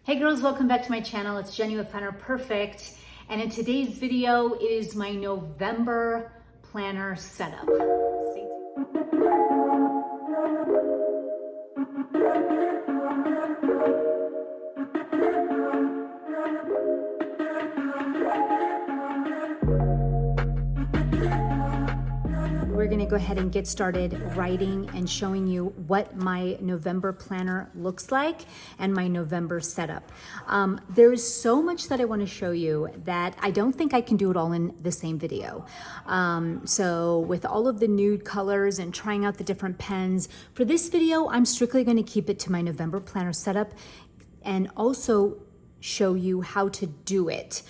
Hey girls, welcome back to my channel. It's Jenny with Planner Perfect. And in today's video is my November planner setup. Stay tuned. We're gonna go ahead and get started writing and showing you what my November planner looks like and my November setup. There is so much that I wanna show you that I don't think I can do it all in the same video. So with all of the nude colors and trying out the different pens, for this video, I'm strictly gonna keep it to my November planner setup and also show you how to do it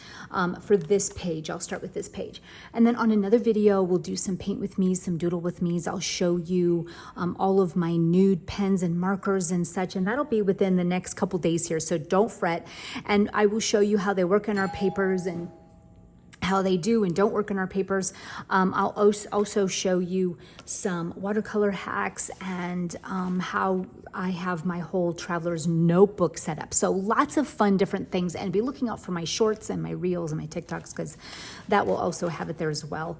for this page. I'll start with this page. And then on another video, we'll do some paint with me, some doodle with me's. I'll show you all of my nude pens and markers and such, and that'll be within the next couple days here, so don't fret. And I will show you how they work in our papers and how they do and don't work in our papers. I'll also show you some watercolor hacks and how I have my whole traveler's notebook set up. So lots of fun different things, and be looking out for my shorts and my reels and my TikToks because that will also have it there as well.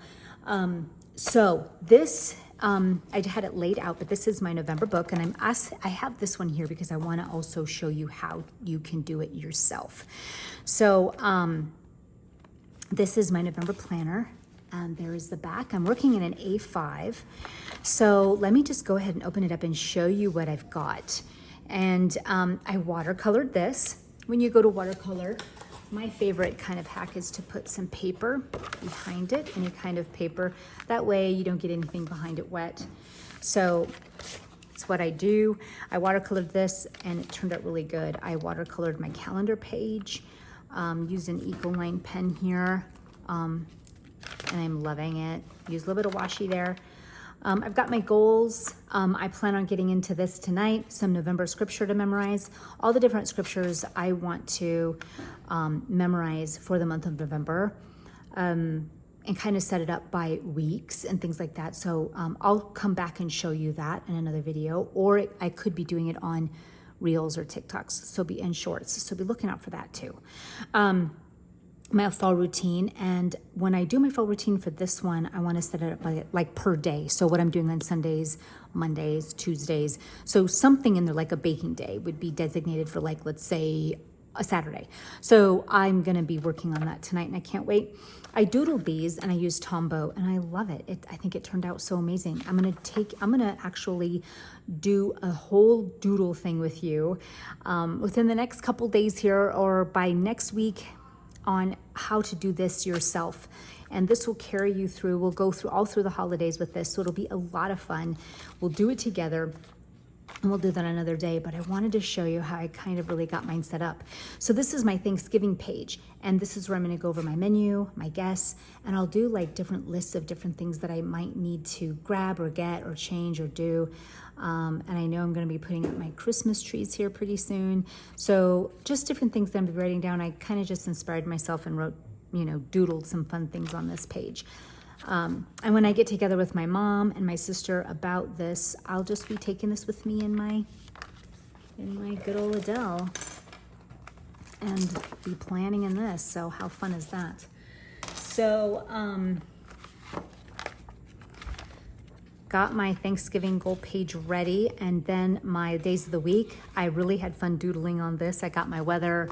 So this, I had it laid out, but this is my November book, and I have this one here because I want to also show you how you can do it yourself. So, this is my November planner, and there is the back. I'm working in an A5. So let me just go ahead and open it up and show you what I've got. And I watercolored this. When you go to watercolor, my favorite kind of hack is to put some paper behind it, any kind of paper. That way you don't get anything behind it wet. So that's what I do. I watercolored this and it turned out really good. I watercolored my calendar page. Used an Ecoline pen here, and I'm loving it. Use a little bit of washi there. I've got my goals. I plan on getting into this tonight, some November scripture to memorize, all the different scriptures I want to memorize for the month of November, and kind of set it up by weeks and things like that. So I'll come back and show you that in another video, or I could be doing it on Reels or TikToks, so be in shorts, so be looking out for that too. My fall routine, and when I do my fall routine for this one, I want to set it up by, like per day. So what I'm doing on Sundays, Mondays, Tuesdays, so something in there like a baking day would be designated for, like, let's say a Saturday. So I'm gonna be working on that tonight, and I can't wait. I doodled these and I used Tombow, and I love it. I think it turned out so amazing. I'm gonna actually do a whole doodle thing with you within the next couple days here, or by next week, on how to do this yourself. And this will carry you through. We'll go through all through the holidays with this, so it'll be a lot of fun. We'll do it together. And we'll do that another day, but I wanted to show you how I kind of really got mine set up. So this is my Thanksgiving page, and this is where I'm gonna go over my menu, my guests, and I'll do like different lists of different things that I might need to grab or get or change or do. And I know I'm gonna be putting up my Christmas trees here pretty soon. So just different things that I'm writing down. I kind of just inspired myself and wrote, doodled some fun things on this page. And when I get together with my mom and my sister about this, I'll just be taking this with me in my good old Adele and be planning in this. So how fun is that? So, got my Thanksgiving goal page ready, and then my days of the week. I really had fun doodling on this. I got my weather.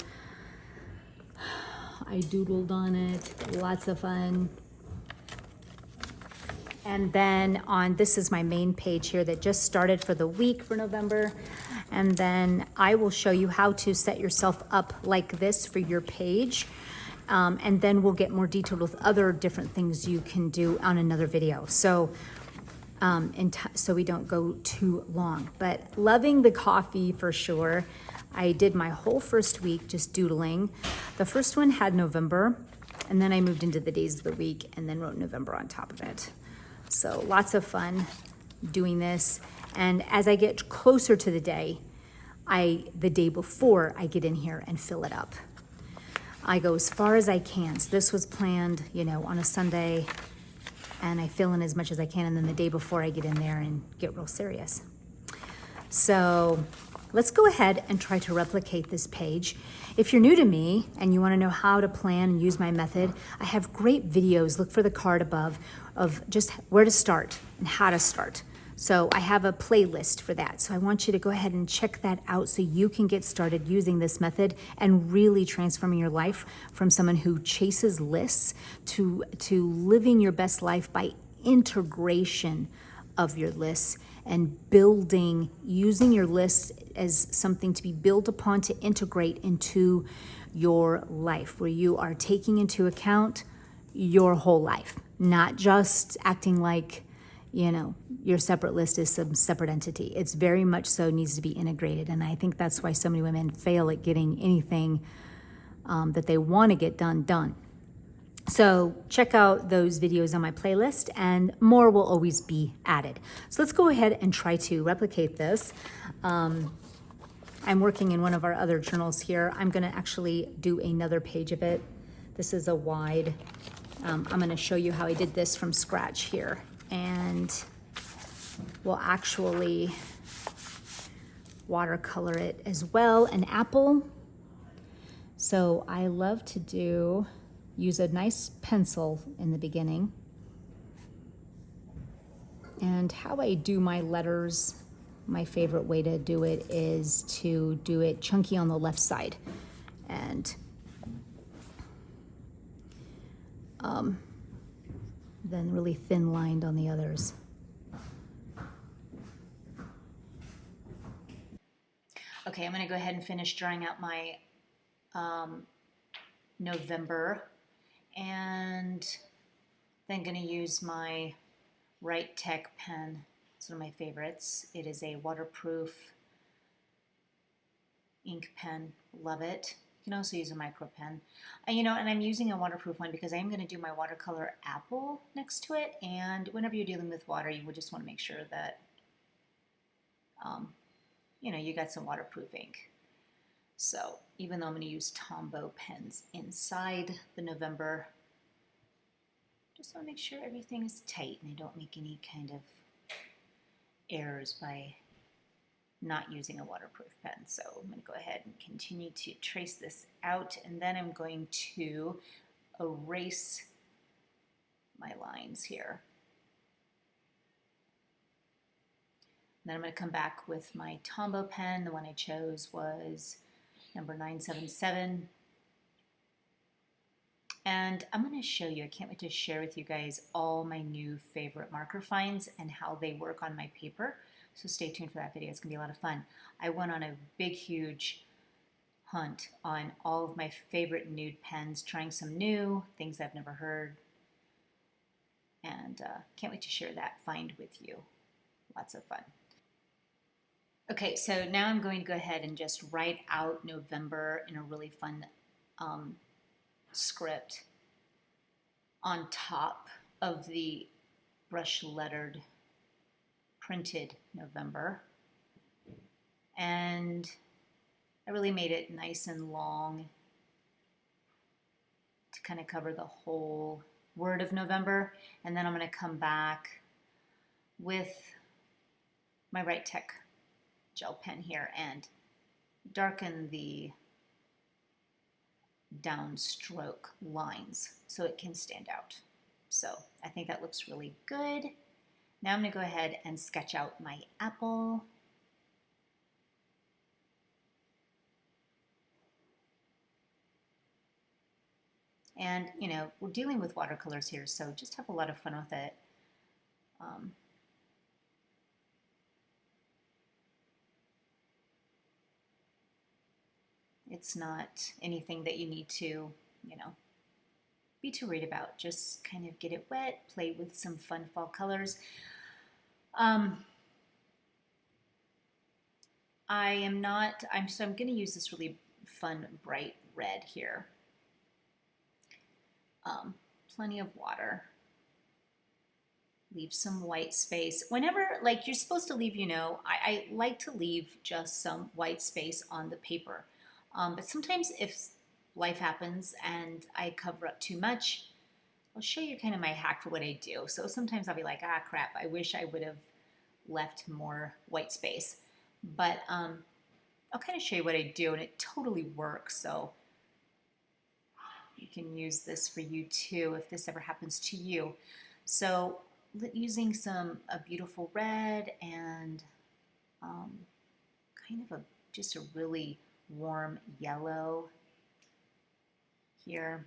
I doodled on it, lots of fun. And then this is my main page here that just started for the week for November. And then I will show you how to set yourself up like this for your page. And then we'll get more detailed with other different things you can do on another video. So, so we don't go too long, but loving the coffee for sure. I did my whole first week just doodling. The first one had November, and then I moved into the days of the week and then wrote November on top of it. So lots of fun doing this. And as I get closer to the day, the day before, I get in here and fill it up. I go as far as I can. So this was planned, on a Sunday, and I fill in as much as I can. And then the day before, I get in there and get real serious. So let's go ahead and try to replicate this page. If you're new to me and you want to know how to plan and use my method, I have great videos. Look for the card above of just where to start and how to start. So I have a playlist for that. So I want you to go ahead and check that out so you can get started using this method and really transforming your life from someone who chases lists to living your best life by integration of your lists and building, using your lists as something to be built upon to integrate into your life, where you are taking into account your whole life, not just acting like, you know, your separate list is some separate entity. It's very much so needs to be integrated. And I think that's why so many women fail at getting anything that they want to get done. So check out those videos on my playlist and more will always be added. So let's go ahead and try to replicate this. I'm working in one of our other journals here. I'm gonna actually do another page of it. This is a wide. I'm gonna show you how I did this from scratch here. And we'll actually watercolor it as well, an apple. So I love to use a nice pencil in the beginning. And how I do my letters, my favorite way to do it is to do it chunky on the left side and then really thin lined on the others. Okay, I'm gonna go ahead and finish drawing out my November, and then gonna use my Writech pen. It's one of my favorites. It is a waterproof ink pen, love it. You can also use a micro pen. And I'm using a waterproof one because I am gonna do my watercolor apple next to it, and whenever you're dealing with water, you would just wanna make sure that you got some waterproof ink. So even though I'm going to use Tombow pens inside the November, just want to make sure everything is tight and I don't make any kind of errors by not using a waterproof pen. So I'm going to go ahead and continue to trace this out, and then I'm going to erase my lines here. Then I'm going to come back with my Tombow pen. The one I chose was number 977. And I'm going to show you, I can't wait to share with you guys all my new favorite marker finds and how they work on my paper. So stay tuned for that video. It's going to be a lot of fun. I went on a big, huge hunt on all of my favorite nude pens, trying some new things I've never heard. And can't wait to share that find with you. Lots of fun. Okay, so now I'm going to go ahead and just write out November in a really fun script on top of the brush lettered printed November. And I really made it nice and long to kind of cover the whole word of November. And then I'm going to come back with my Writech gel pen here and darken the downstroke lines so it can stand out. So I think that looks really good. Now I'm going to go ahead and sketch out my apple. And we're dealing with watercolors here, so just have a lot of fun with it. It's not anything that you need to, be too worried about. Just kind of get it wet, play with some fun fall colors. I'm going to use this really fun bright red here. Plenty of water. Leave some white space. Whenever, you're supposed to leave, I like to leave just some white space on the paper. But sometimes if life happens and I cover up too much, I'll show you kind of my hack for what I do. So sometimes I'll be like, ah, crap, I wish I would have left more white space. But I'll kind of show you what I do, and it totally works. So you can use this for you too if this ever happens to you. So using a beautiful red and kind of just a really warm yellow here.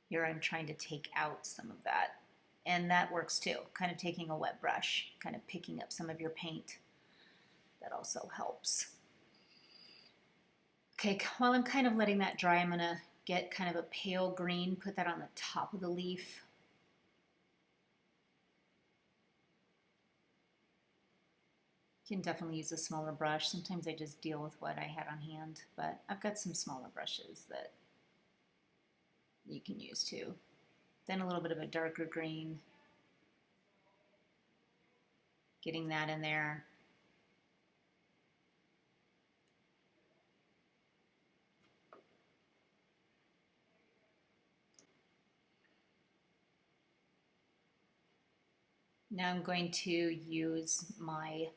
Here I'm trying to take out some of that. And that works too, kind of taking a wet brush, kind of picking up some of your paint. That also helps. Okay, while I'm kind of letting that dry, I'm gonna get kind of a pale green, put that on the top of the leaf. You can definitely use a smaller brush. Sometimes I just deal with what I had on hand, but I've got some smaller brushes that you can use too. Then a little bit of a darker green, getting that in there. Now I'm going to use I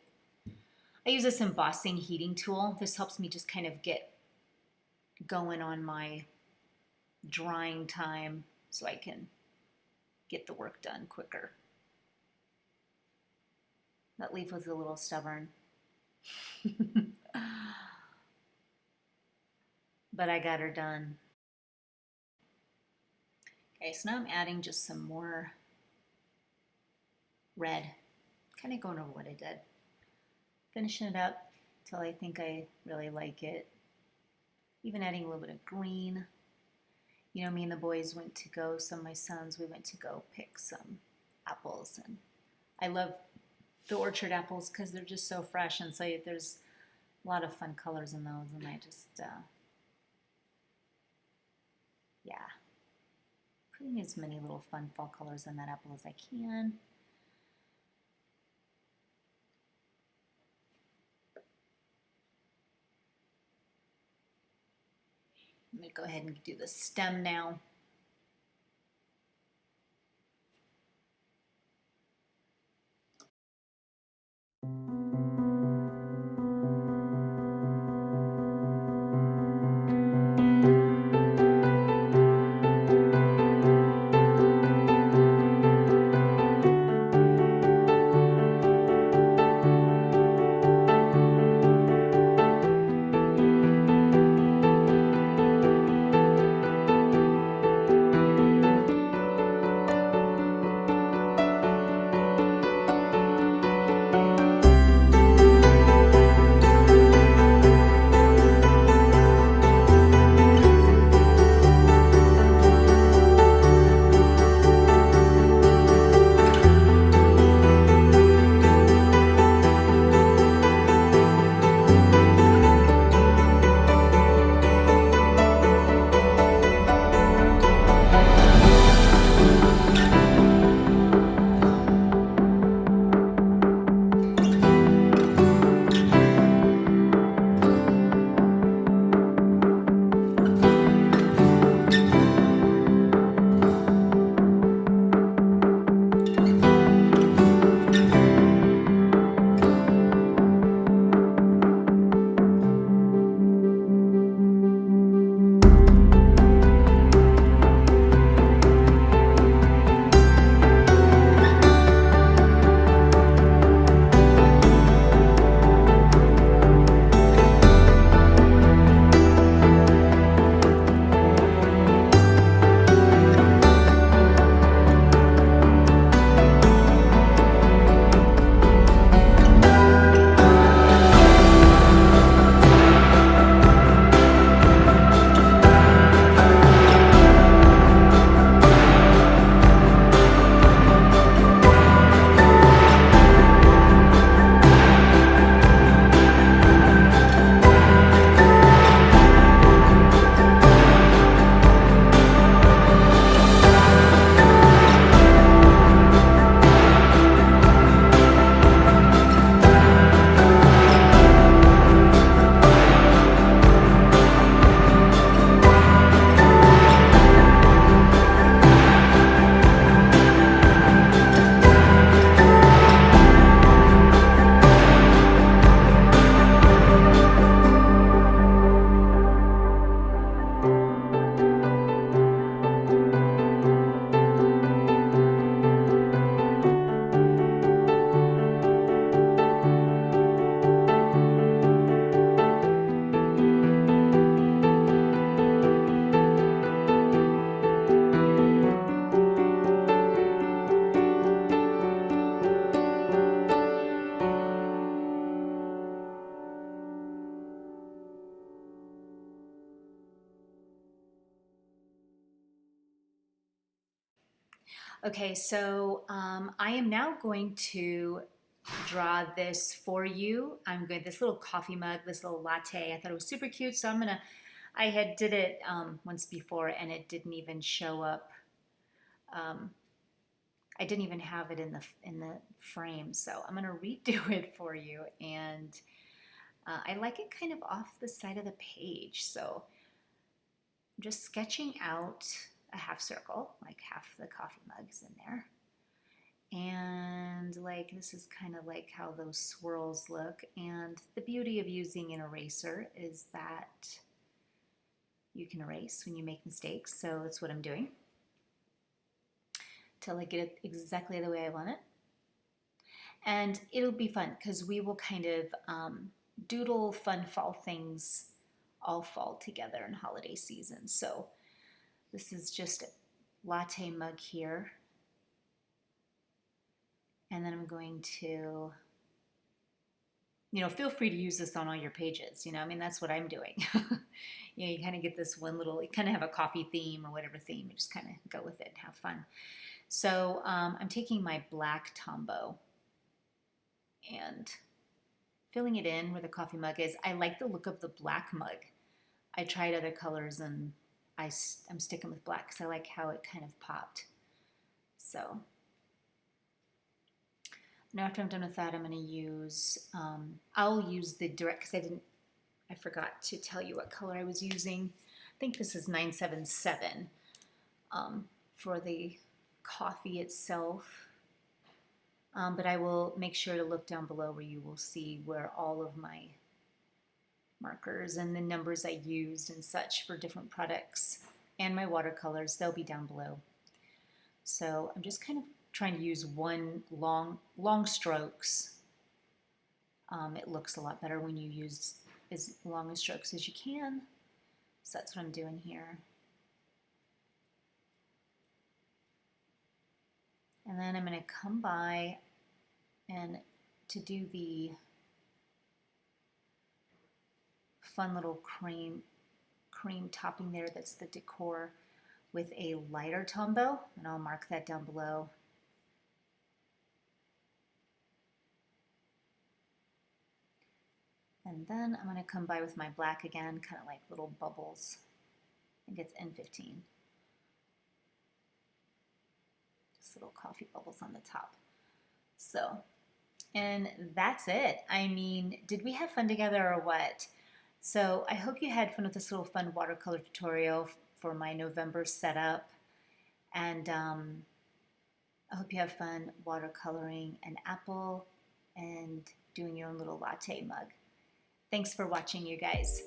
use this embossing heating tool. This helps me just kind of get going on my drying time so I can get the work done quicker. That leaf was a little stubborn. But I got her done. Okay, so now I'm adding just some more red. Kind of going over what I did. Finishing it up until I think I really like it. Even adding a little bit of green. You know, me and the boys went to go, some of my sons, we went to go pick some apples. And I love the orchard apples because they're just so fresh, and so there's a lot of fun colors in those, and I just, yeah. Putting as many little fun fall colors in that apple as I can. I'm going to go ahead and do the stem now. Okay, so I am now going to draw this for you. I'm going this little coffee mug, this little latte. I thought it was super cute, so I had did it once before and it didn't even show up. I didn't even have it in the frame, so I'm gonna redo it for you. And I like it kind of off the side of the page, so I'm just sketching out a half circle, like half the coffee mug's in there. And like this is kind of like how those swirls look. And the beauty of using an eraser is that you can erase when you make mistakes. So that's what I'm doing till I get it exactly the way I want it. And it'll be fun because we will kind of doodle fun fall things all fall together in holiday season. So this is just a latte mug here. And then I'm going to, feel free to use this on all your pages. I mean, that's what I'm doing. You kind of get this one little, you kind of have a coffee theme or whatever theme. You just kind of go with it and have fun. So I'm taking my black Tombow and filling it in where the coffee mug is. I like the look of the black mug. I tried other colors and I'm sticking with black because I like how it kind of popped. So now after I'm done with that, I'm going to use, I'll use the direct, because I forgot to tell you what color I was using. I think this is 977 for the coffee itself. But I will make sure to look down below where you will see where all of my markers and the numbers I used and such for different products and my watercolors, they'll be down below. So I'm just kind of trying to use one long strokes. It looks a lot better when you use as long as strokes as you can. So that's what I'm doing here. And then I'm going to come by and to do the fun little cream topping there, that's the decor, with a lighter Tombow, and I'll mark that down below. And then I'm going to come by with my black again, kind of like little bubbles. I think it's N15. Just little coffee bubbles on the top. So, and that's it. I mean, did we have fun together or what? So I hope you had fun with this little fun watercolor tutorial for my November setup. And I hope you have fun watercoloring an apple and doing your own little latte mug. Thanks for watching, you guys.